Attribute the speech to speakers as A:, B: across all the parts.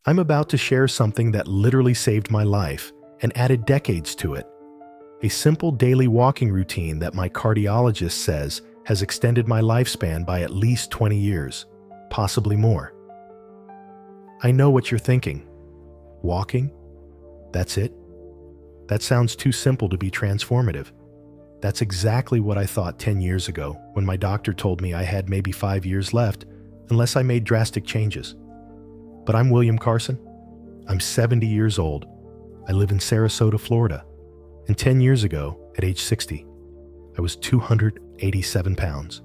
A: I'm about to share something that literally saved my life and added decades to it. A simple daily walking routine that my cardiologist says has extended my lifespan by at least 20 years, possibly more. I know what you're thinking. Walking? That's it? That sounds too simple to be transformative. That's exactly what I thought 10 years ago when my doctor told me I had maybe 5 years left unless I made drastic changes. But I'm William Carson. I'm 70 years old. I live in Sarasota, Florida. And 10 years ago, at age 60, I was 287 pounds,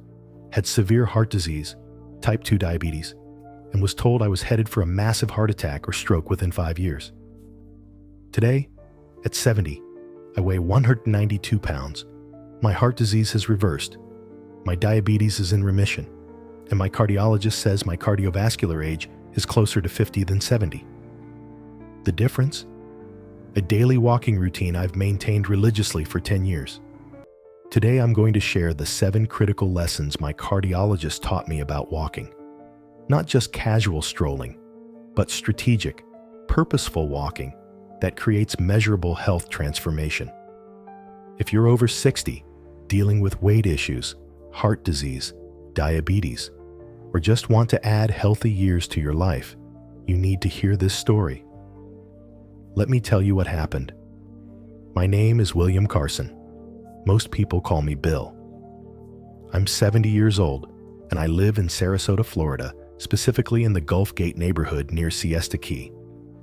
A: had severe heart disease, type 2 diabetes, and was told I was headed for a massive heart attack or stroke within 5 years. Today, at 70, I weigh 192 pounds. My heart disease has reversed. My diabetes is in remission. And my cardiologist says my cardiovascular age is closer to 50 than 70. The difference? A daily walking routine I've maintained religiously for 10 years. Today I'm going to share the 7 critical lessons my cardiologist taught me about walking. Not just casual strolling, but strategic, purposeful walking that creates measurable health transformation. If you're over 60, dealing with weight issues, heart disease, diabetes, or just want to add healthy years to your life, you need to hear this story. Let me tell you what happened. My name is William Carson. Most people call me Bill. I'm 70 years old, and I live in Sarasota, Florida, specifically in the Gulf Gate neighborhood near Siesta Key.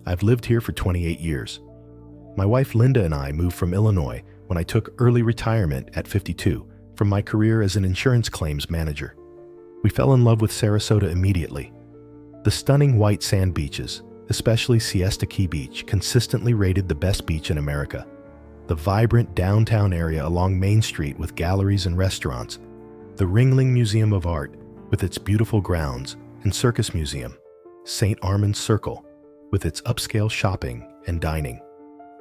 A: I've lived here for 28 years. My wife Linda and I moved from Illinois when I took early retirement at 52 from my career as an insurance claims manager. We fell in love with Sarasota immediately. The stunning white sand beaches, especially Siesta Key Beach, consistently rated the best beach in America. The vibrant downtown area along Main Street with galleries and restaurants. The Ringling Museum of Art with its beautiful grounds and Circus Museum. St. Armand's Circle with its upscale shopping and dining.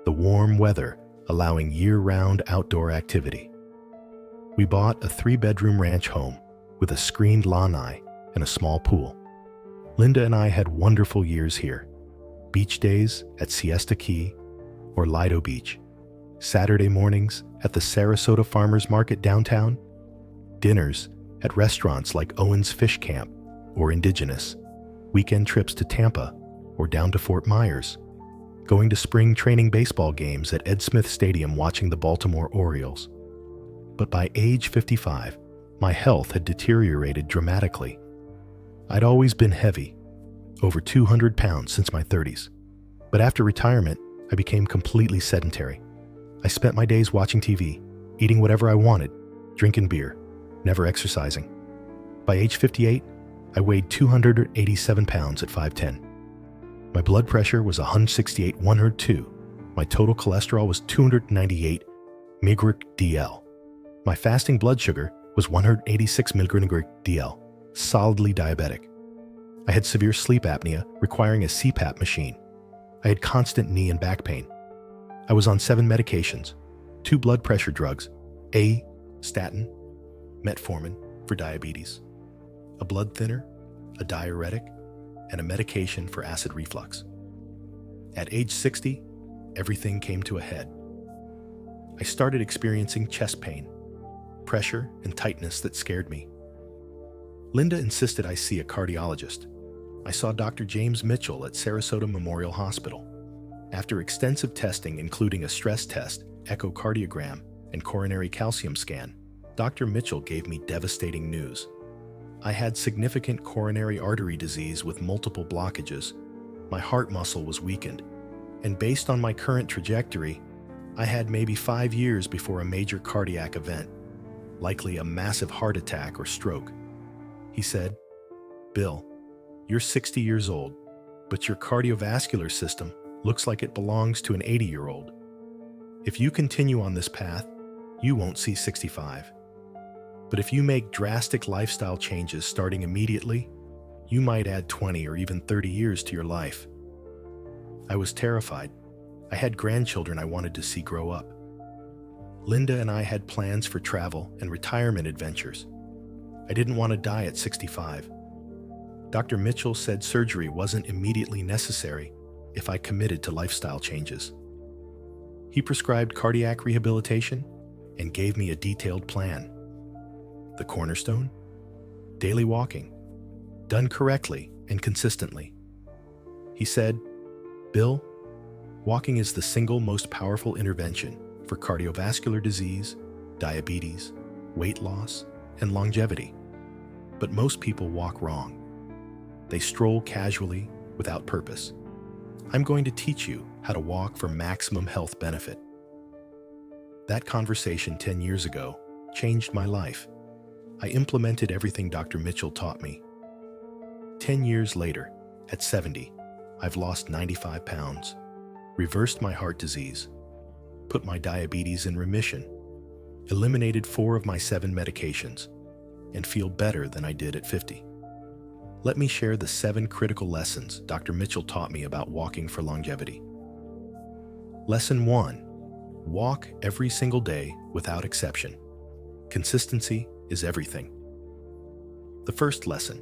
A: The warm weather allowing year-round outdoor activity. We bought a 3-bedroom ranch home with a screened lanai and a small pool. Linda and I had wonderful years here. Beach days at Siesta Key or Lido Beach. Saturday mornings at the Sarasota Farmers Market downtown. Dinners at restaurants like Owen's Fish Camp or Indigenous. Weekend trips to Tampa or down to Fort Myers. Going to spring training baseball games at Ed Smith Stadium watching the Baltimore Orioles. But by age 55, my health had deteriorated dramatically. I'd always been heavy, over 200 pounds since my 30s. But after retirement, I became completely sedentary. I spent my days watching TV, eating whatever I wanted, drinking beer, never exercising. By age 58, I weighed 287 pounds at 5'10". My blood pressure was 168/102. My total cholesterol was 298 mg/dl. My fasting blood sugar was 186 mg/dl, solidly diabetic. I had severe sleep apnea requiring a CPAP machine. I had constant knee and back pain. I was on 7 medications, 2 blood pressure drugs, a statin, metformin for diabetes, a blood thinner, a diuretic, and a medication for acid reflux. At age 60, everything came to a head. I started experiencing chest pain, pressure, and tightness that scared me. Linda insisted I see a cardiologist. I saw Dr. James Mitchell at Sarasota Memorial Hospital. After extensive testing, including a stress test, echocardiogram, and coronary calcium scan, Dr. Mitchell gave me devastating news. I had significant coronary artery disease with multiple blockages. My heart muscle was weakened, and based on my current trajectory, I had maybe 5 years before a major cardiac event, likely a massive heart attack or stroke. He said, "Bill, you're 60 years old, but your cardiovascular system looks like it belongs to an 80-year-old. If you continue on this path, you won't see 65. But if you make drastic lifestyle changes starting immediately, you might add 20 or even 30 years to your life." I was terrified. I had grandchildren I wanted to see grow up. Linda and I had plans for travel and retirement adventures. I didn't want to die at 65. Dr. Mitchell said surgery wasn't immediately necessary if I committed to lifestyle changes. He prescribed cardiac rehabilitation and gave me a detailed plan. The cornerstone? Daily walking, done correctly and consistently. He said, "Bill, walking is the single most powerful intervention for cardiovascular disease, diabetes, weight loss, and longevity. But most people walk wrong. They stroll casually without purpose. I'm going to teach you how to walk for maximum health benefit." That conversation 10 years ago changed my life. I implemented everything Dr. Mitchell taught me. 10 years later, at 70, I've lost 95 pounds, reversed my heart disease, put my diabetes in remission, eliminated 4 of my 7 medications, and feel better than I did at 50. Let me share the 7 critical lessons Dr. Mitchell taught me about walking for longevity. Lesson 1. Walk every single day without exception. Consistency is everything. The first lesson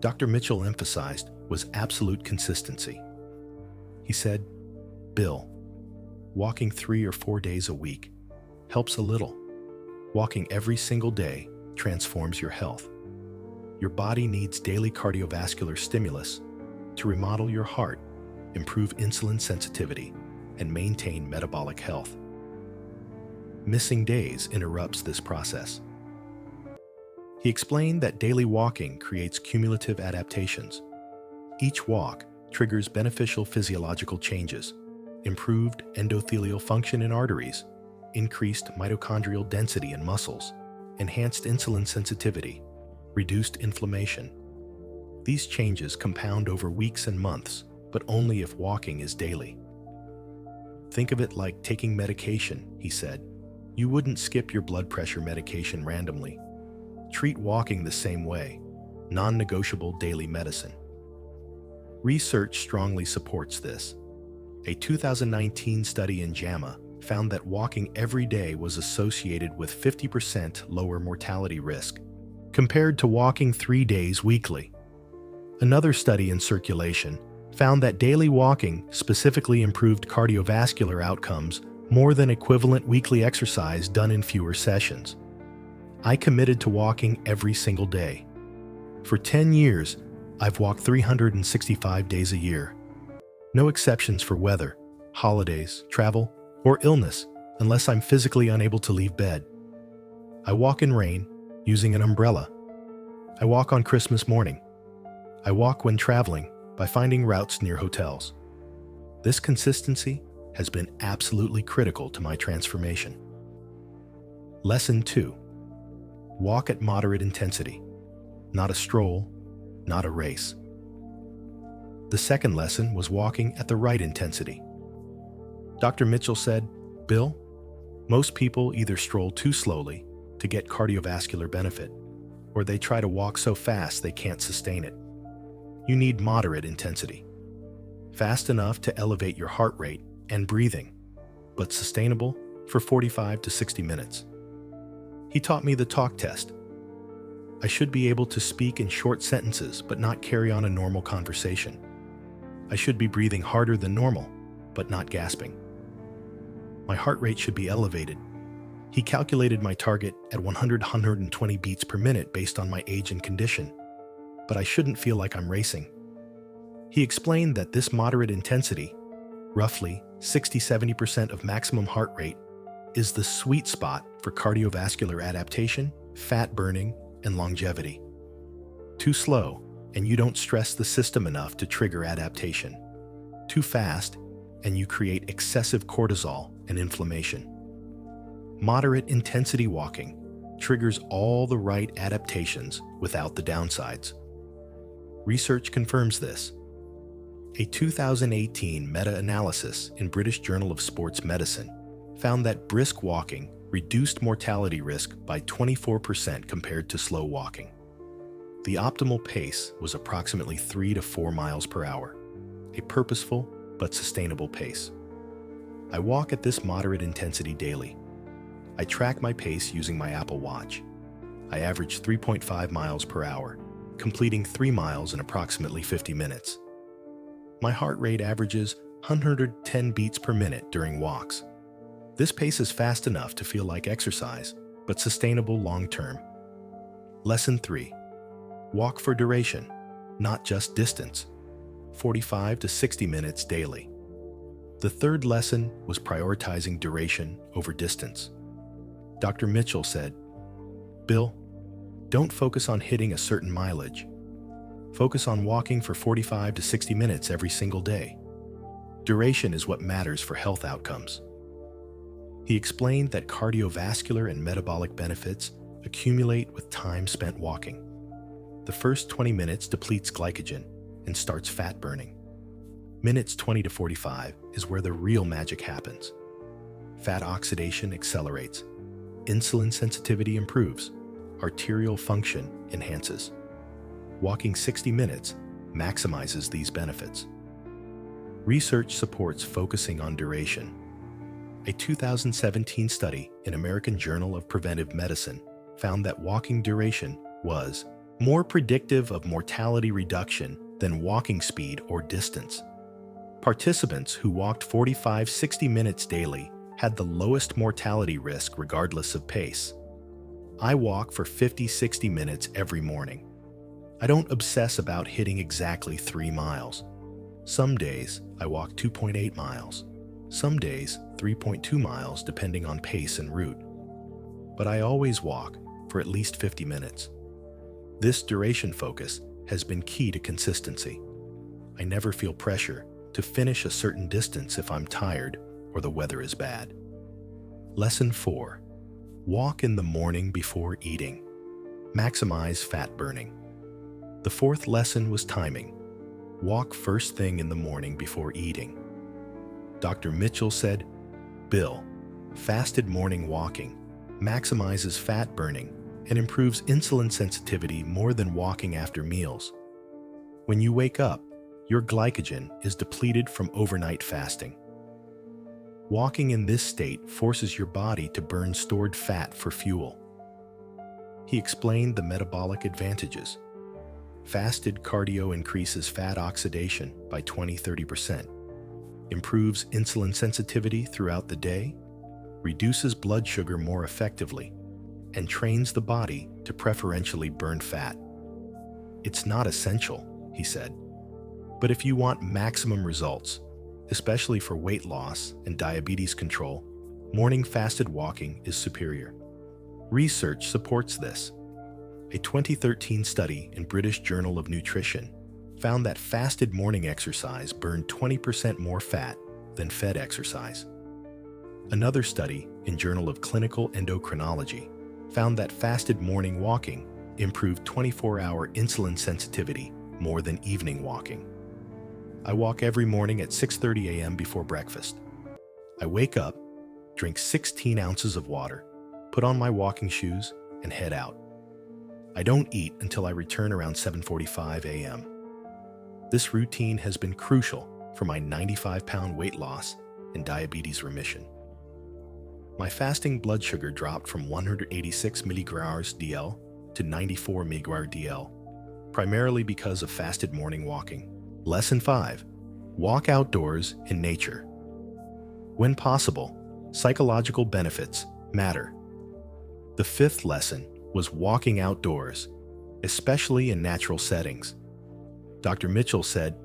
A: Dr. Mitchell emphasized was absolute consistency. He said, "Bill, walking 3 or 4 days a week helps a little. Walking every single day transforms your health. Your body needs daily cardiovascular stimulus to remodel your heart, improve insulin sensitivity, and maintain metabolic health. Missing days interrupts this process." He explained that daily walking creates cumulative adaptations. Each walk triggers beneficial physiological changes, improved endothelial function in arteries, increased mitochondrial density in muscles, enhanced insulin sensitivity, reduced inflammation. These changes compound over weeks and months, but only if walking is daily. Think of it like taking medication, he said. You wouldn't skip your blood pressure medication randomly. Treat walking the same way, non-negotiable daily medicine. Research strongly supports this. A 2019 study in JAMA found that walking every day was associated with 50% lower mortality risk, compared to walking 3 days weekly. Another study in Circulation found that daily walking specifically improved cardiovascular outcomes more than equivalent weekly exercise done in fewer sessions. I committed to walking every single day. For 10 years, I've walked 365 days a year. No exceptions for weather, holidays, travel, or illness unless I'm physically unable to leave bed. I walk in rain using an umbrella. I walk on Christmas morning. I walk when traveling by finding routes near hotels. This consistency has been absolutely critical to my transformation. Lesson 2. Walk at moderate intensity. Not a stroll, not a race. The second lesson was walking at the right intensity. Dr. Mitchell said, "Bill, most people either stroll too slowly to get cardiovascular benefit, or they try to walk so fast they can't sustain it. You need moderate intensity. Fast enough to elevate your heart rate and breathing, but sustainable for 45 to 60 minutes. He taught me the talk test. I should be able to speak in short sentences but not carry on a normal conversation. I should be breathing harder than normal, but not gasping. My heart rate should be elevated. He calculated my target at 100-120 beats per minute based on my age and condition, but I shouldn't feel like I'm racing. He explained that this moderate intensity, roughly 60-70% of maximum heart rate, is the sweet spot for cardiovascular adaptation, fat burning, and longevity. Too slow, and you don't stress the system enough to trigger adaptation. Too fast, and you create excessive cortisol and inflammation. Moderate intensity walking triggers all the right adaptations without the downsides. Research confirms this. A 2018 meta-analysis in British Journal of Sports Medicine found that brisk walking reduced mortality risk by 24% compared to slow walking. The optimal pace was approximately 3 to 4 miles per hour, a purposeful but sustainable pace. I walk at this moderate intensity daily. I track my pace using my Apple Watch. I average 3.5 miles per hour, completing 3 miles in approximately 50 minutes. My heart rate averages 110 beats per minute during walks. This pace is fast enough to feel like exercise, but sustainable long-term. Lesson 3. Walk for duration, not just distance. 45 to 60 minutes daily. The third lesson was prioritizing duration over distance. Dr. Mitchell said, "Bill, don't focus on hitting a certain mileage. Focus on walking for 45 to 60 minutes every single day. Duration is what matters for health outcomes." He explained that cardiovascular and metabolic benefits accumulate with time spent walking. The first 20 minutes depletes glycogen and starts fat burning. Minutes 20 to 45 is where the real magic happens. Fat oxidation accelerates, insulin sensitivity improves, arterial function enhances. Walking 60 minutes maximizes these benefits. Research supports focusing on duration. A 2017 study in American Journal of Preventive Medicine found that walking duration was more predictive of mortality reduction than walking speed or distance. Participants who walked 45-60 minutes daily had the lowest mortality risk regardless of pace. I walk for 50-60 minutes every morning. I don't obsess about hitting exactly 3 miles. Some days I walk 2.8 miles. Some days 3.2 miles depending on pace and route. But I always walk for at least 50 minutes. This duration focus has been key to consistency. I never feel pressure to finish a certain distance if I'm tired or the weather is bad. Lesson 4. Walk in the morning before eating. Maximize fat burning. The fourth lesson was timing. Walk first thing in the morning before eating. Dr. Mitchell said, "Bill, fasted morning walking maximizes fat burning and improves insulin sensitivity more than walking after meals. When you wake up, your glycogen is depleted from overnight fasting. Walking in this state forces your body to burn stored fat for fuel." He explained the metabolic advantages. Fasted cardio increases fat oxidation by 20-30%, improves insulin sensitivity throughout the day, reduces blood sugar more effectively, and trains the body to preferentially burn fat. It's not essential, he said, but if you want maximum results, especially for weight loss and diabetes control, morning fasted walking is superior. Research supports this. A 2013 study in British Journal of Nutrition found that fasted morning exercise burned 20% more fat than fed exercise. Another study in Journal of Clinical Endocrinology found that fasted morning walking improved 24-hour insulin sensitivity more than evening walking. I walk every morning at 6:30 a.m. before breakfast. I wake up, drink 16 ounces of water, put on my walking shoes, and head out. I don't eat until I return around 7:45 a.m. This routine has been crucial for my 95-pound weight loss and diabetes remission. My fasting blood sugar dropped from 186 mg/dl to 94 mg/dl, primarily because of fasted morning walking. Lesson 5. Walk outdoors in nature. When possible, psychological benefits matter. The fifth lesson was walking outdoors, especially in natural settings. Dr. Mitchell said,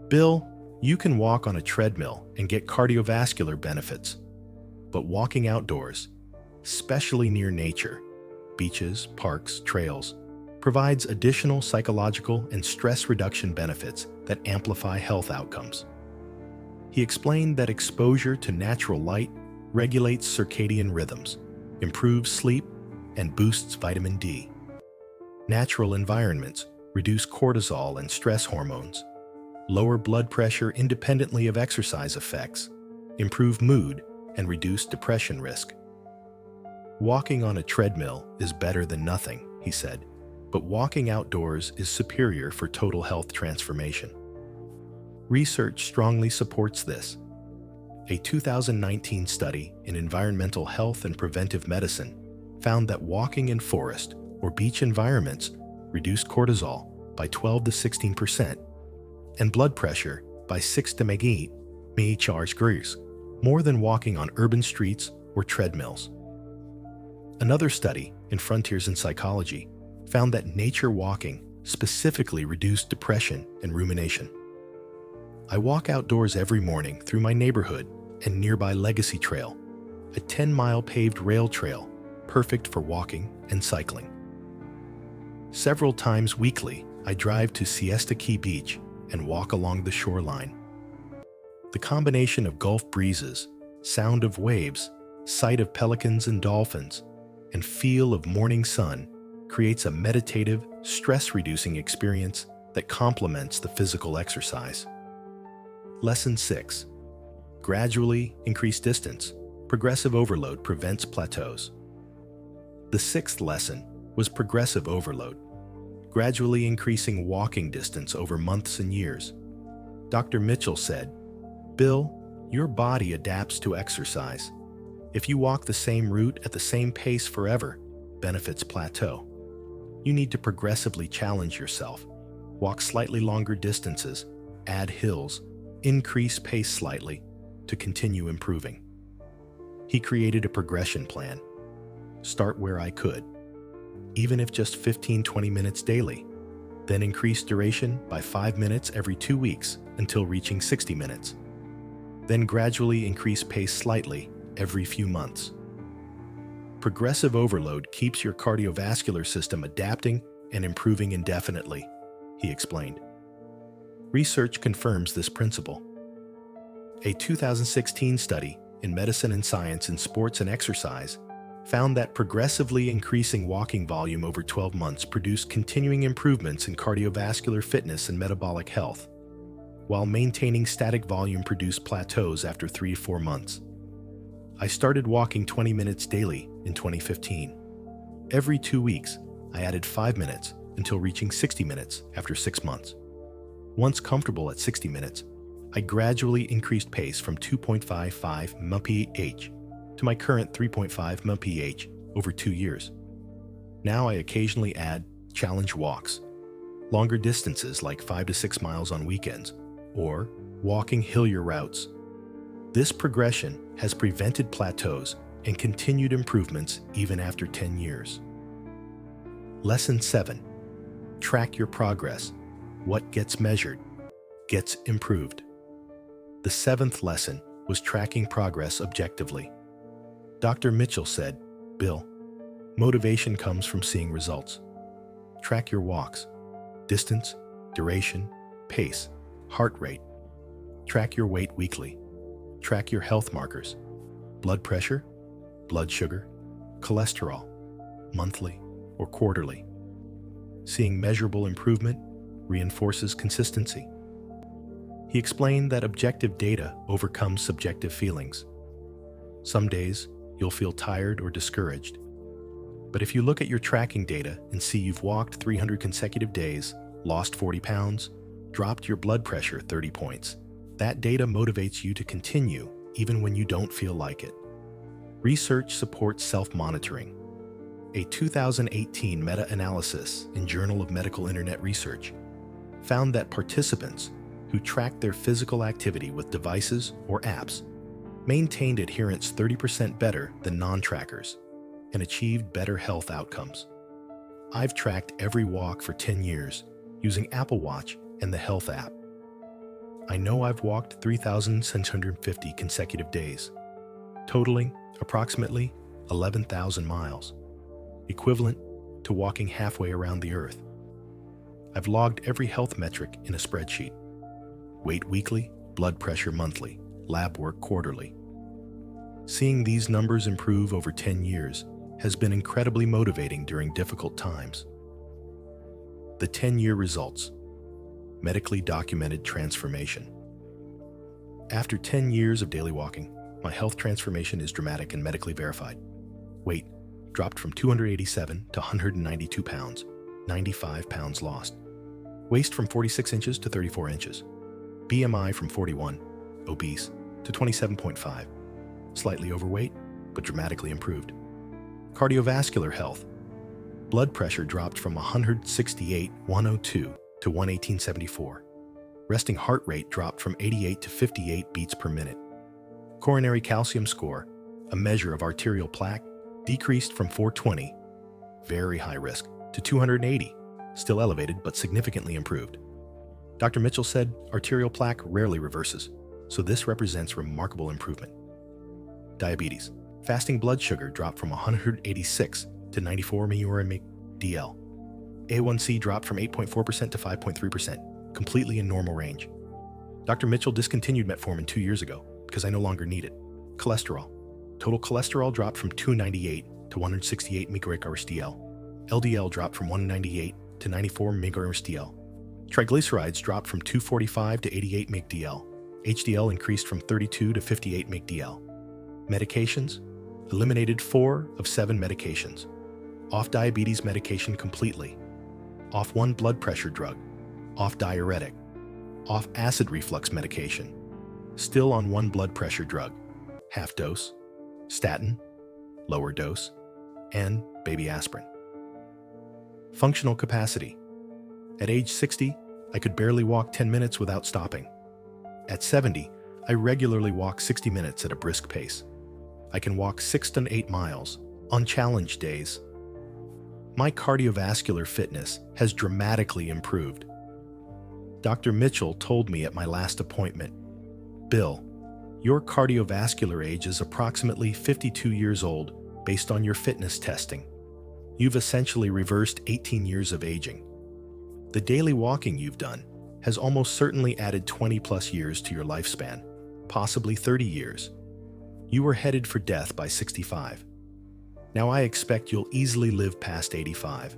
A: "Bill, you can walk on a treadmill and get cardiovascular benefits, but walking outdoors, especially near nature, beaches, parks, trails, provides additional psychological and stress reduction benefits that amplify health outcomes." He explained that exposure to natural light regulates circadian rhythms, improves sleep, and boosts vitamin D. Natural environments reduce cortisol and stress hormones, lower blood pressure independently of exercise effects, improve mood, and reduce depression risk. Walking on a treadmill is better than nothing, he said, but walking outdoors is superior for total health transformation. Research strongly supports this. A 2019 study in Environmental Health and Preventive Medicine found that walking in forest or beach environments reduced cortisol by 12 to 16%, and blood pressure by 6 to 8 mmHg, more than walking on urban streets or treadmills. Another study in Frontiers in Psychology found that nature walking specifically reduced depression and rumination. I walk outdoors every morning through my neighborhood and nearby Legacy Trail, a 10-mile paved rail trail perfect for walking and cycling. Several times weekly, I drive to Siesta Key Beach and walk along the shoreline. The combination of Gulf breezes, sound of waves, sight of pelicans and dolphins, and feel of morning sun creates a meditative, stress-reducing experience that complements the physical exercise. Lesson 6. Gradually increase distance. Progressive overload prevents plateaus. The sixth lesson was progressive overload, gradually increasing walking distance over months and years. Dr. Mitchell said, "Bill, your body adapts to exercise. If you walk the same route at the same pace forever, benefits plateau. You need to progressively challenge yourself, walk slightly longer distances, add hills, increase pace slightly to continue improving." He created a progression plan. Start where I could, even if just 15-20 minutes daily, then increase duration by 5 minutes every 2 weeks until reaching 60 minutes. Then gradually increase pace slightly every few months. Progressive overload keeps your cardiovascular system adapting and improving indefinitely, he explained. Research confirms this principle. A 2016 study in Medicine and Science in Sports and Exercise found that progressively increasing walking volume over 12 months produced continuing improvements in cardiovascular fitness and metabolic health, while maintaining static volume produced plateaus after 3 to 4 months. I started walking 20 minutes daily in 2015. Every 2 weeks, I added 5 minutes until reaching 60 minutes after 6 months. Once comfortable at 60 minutes, I gradually increased pace from 2.55 mph to my current 3.5 mph over 2 years. Now I occasionally add challenge walks, longer distances like 5 to 6 miles on weekends, or walking hillier routes. This progression has prevented plateaus and continued improvements even after 10 years. Lesson 7. Track your progress. What gets measured gets improved. The seventh lesson was tracking progress objectively. Dr. Mitchell said, "Bill, motivation comes from seeing results. Track your walks, distance, duration, pace, heart rate. Track your weight weekly. Track your health markers, blood pressure, blood sugar, cholesterol, monthly or quarterly. Seeing measurable improvement reinforces consistency." He explained that objective data overcomes subjective feelings. Some days, you'll feel tired or discouraged. But if you look at your tracking data and see you've walked 300 consecutive days, lost 40 pounds, dropped your blood pressure 30 points, that data motivates you to continue even when you don't feel like it. Research supports self-monitoring. A 2018 meta-analysis in Journal of Medical Internet Research found that participants who tracked their physical activity with devices or apps maintained adherence 30% better than non-trackers and achieved better health outcomes. I've tracked every walk for 10 years using Apple Watch and the Health app. I know I've walked 3,650 consecutive days, totaling approximately 11,000 miles, equivalent to walking halfway around the Earth. I've logged every health metric in a spreadsheet: weight weekly, blood pressure monthly, lab work quarterly. Seeing these numbers improve over 10 years has been incredibly motivating during difficult times. The 10-year results. Medically documented transformation. After 10 years of daily walking, my health transformation is dramatic and medically verified. Weight dropped from 287 to 192 pounds, 95 pounds lost. Waist from 46 inches to 34 inches. BMI from 41, obese, to 27.5, slightly overweight, but dramatically improved. Cardiovascular health. Blood pressure dropped from 168/102 to 118/74. Resting heart rate dropped from 88 to 58 beats per minute. Coronary calcium score, a measure of arterial plaque, decreased from 420, very high risk, to 280, still elevated but significantly improved. Dr. Mitchell said arterial plaque rarely reverses, so this represents remarkable improvement. Diabetes. Fasting blood sugar dropped from 186 to 94 mmol/dl. A1C dropped from 8.4% to 5.3%, completely in normal range. Dr. Mitchell discontinued metformin 2 years ago because I no longer need it. Cholesterol. Total cholesterol dropped from 298 to 168 mg/dl. LDL dropped from 198 to 94 mg/dl. Triglycerides dropped from 245 to 88 mg/dl. HDL increased from 32 to 58 mg/dl. Medications. Eliminated 4 of 7 medications. Off diabetes medication completely. Off 1 blood pressure drug. Off diuretic. Off acid reflux medication. Still on 1 blood pressure drug. Half dose. Statin. Lower dose. And baby aspirin. Functional capacity. At age 60, I could barely walk 10 minutes without stopping. At 70, I regularly walk 60 minutes at a brisk pace. I can walk 6 to 8 miles on challenge days. My cardiovascular fitness has dramatically improved. Dr. Mitchell told me at my last appointment, "Bill, your cardiovascular age is approximately 52 years old based on your fitness testing. You've essentially reversed 18 years of aging. The daily walking you've done has almost certainly added 20 plus years to your lifespan, possibly 30 years. You were headed for death by 65. Now I expect you'll easily live past 85,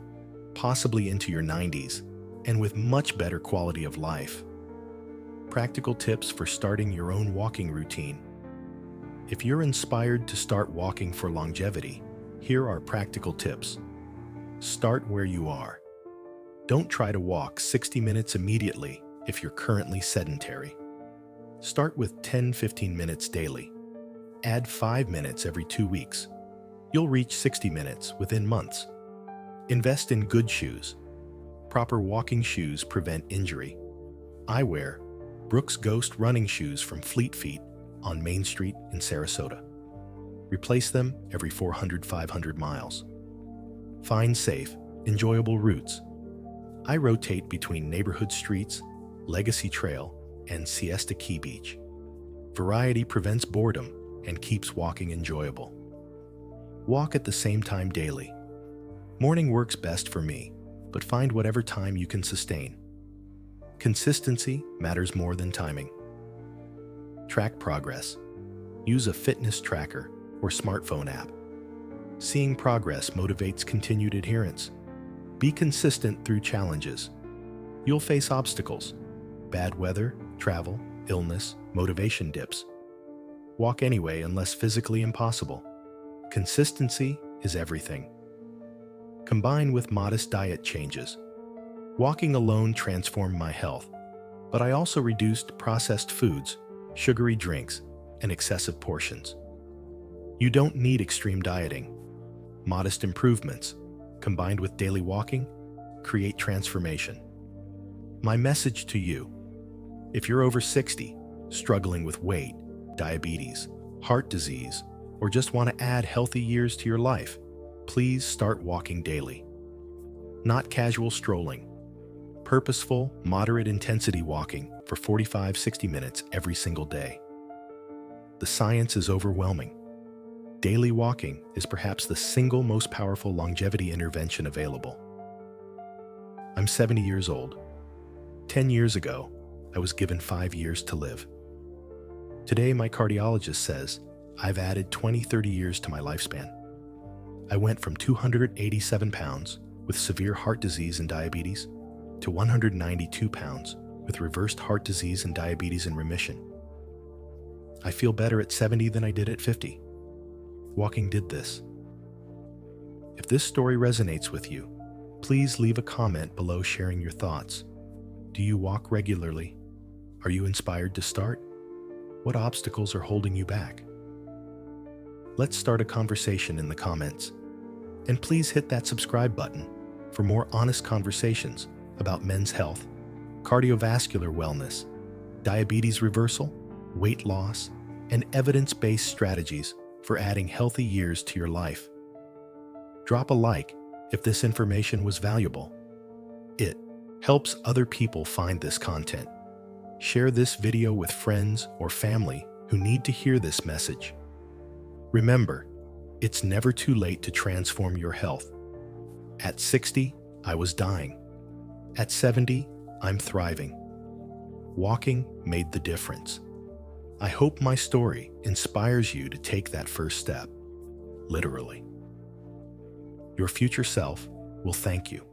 A: possibly into your 90s, and with much better quality of life." Practical tips for starting your own walking routine. If you're inspired to start walking for longevity, here are practical tips. Start where you are. Don't try to walk 60 minutes immediately if you're currently sedentary. Start with 10-15 minutes daily. Add 5 minutes every 2 weeks. You'll reach 60 minutes within months. Invest in good shoes. Proper walking shoes prevent injury. I wear Brooks Ghost running shoes from Fleet Feet on Main Street in Sarasota. Replace them every 400-500 miles. Find safe, enjoyable routes. I rotate between neighborhood streets, Legacy Trail, and Siesta Key Beach. Variety prevents boredom and keeps walking enjoyable. Walk at the same time daily. Morning works best for me, but find whatever time you can sustain. Consistency matters more than timing. Track progress. Use a fitness tracker or smartphone app. Seeing progress motivates continued adherence. Be consistent through challenges. You'll face obstacles, bad weather, travel, illness, motivation dips. Walk anyway unless physically impossible. Consistency is everything. Combine with modest diet changes. Walking alone transformed my health, but I also reduced processed foods, sugary drinks, and excessive portions. You don't need extreme dieting. Modest improvements, combined with daily walking, create transformation. My message to you: if you're over 60, struggling with weight, diabetes, heart disease, or just want to add healthy years to your life, please start walking daily. Not casual strolling. Purposeful, moderate intensity walking for 45-60 minutes every single day. The science is overwhelming. Daily walking is perhaps the single most powerful longevity intervention available. I'm 70 years old. 10 years ago, I was given 5 years to live. Today, my cardiologist says I've added 20-30 years to my lifespan. I went from 287 pounds with severe heart disease and diabetes to 192 pounds with reversed heart disease and diabetes in remission. I feel better at 70 than I did at 50. Walking did this. If this story resonates with you, please leave a comment below sharing your thoughts. Do you walk regularly? Are you inspired to start? What obstacles are holding you back? Let's start a conversation in the comments. And please hit that subscribe button for more honest conversations about men's health, cardiovascular wellness, diabetes reversal, weight loss, and evidence-based strategies for adding healthy years to your life. Drop a like if this information was valuable. It helps other people find this content. Share this video with friends or family who need to hear this message. Remember, it's never too late to transform your health. At 60, I was dying. At 70, I'm thriving. Walking made the difference. I hope my story inspires you to take that first step, literally. Your future self will thank you.